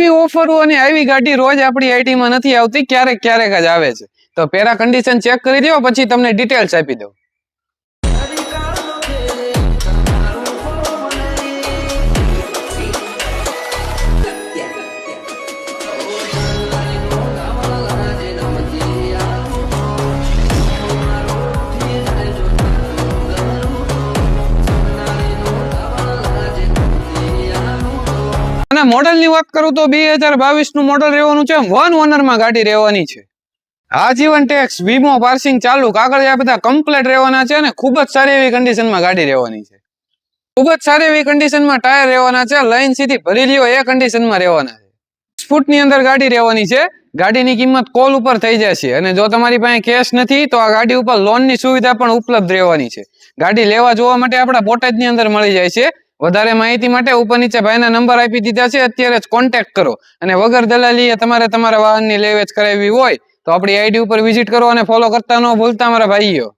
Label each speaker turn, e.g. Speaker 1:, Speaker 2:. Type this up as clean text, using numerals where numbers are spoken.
Speaker 1: આવી ઓફરો અને આવી ગાડી રોજ આપણી આઈટી માં નથી આવતી, ક્યારેક ક્યારેક જ આવે છે. તો પેરા કન્ડિશન ચેક કરી લ્યો, પછી તમને ડિટેલ્સ આપી દઉં. અને મોડેલની વાત કરું તો 2022 નું મોડેલ રહેવાનું છે. 1 ઓનર માં ગાડી રહેવાની છે. આજીવન ટેક્સ, વીમો, પાર્સિંગ ચાલુ, કાગળિયા બધા કમ્પ્લીટ રહેવાના છે અને ખૂબ જ સારી એવી કન્ડિશનમાં ગાડી રહેવાની છે. ખૂબ જ સારી એવી કન્ડિશનમાં ટાયર રહેવાના છે. લાઈન સીધી ભરી લ્યો એ કન્ડિશનમાં રહેવાના છે. 6 ફૂટની અંદર ગાડી રહેવાની છે. ગાડીની કિંમત કોલ ઉપર થઈ જશે અને જો તમારી પાસે કેશ નથી તો આ ગાડી ઉપર લોનની સુવિધા પણ ઉપલબ્ધ રહેવાની છે. ગાડી લેવા જોવા માટે આપણા બોટાદની અંદર મળી જાય છે. વધારે માહિતી માટે ઉપર નીચે ભાઈના નંબર આપી દીધા છે, અત્યારે જ કોન્ટેક્ટ કરો. અને વગર દલાલીએ તમારે તમારા વાહનની લે વેચ કરાવવી હોય તો આપણી આઈડી ઉપર વિઝિટ કરો અને ફોલો કરતા ન ભૂલતા મારા ભાઈઓ.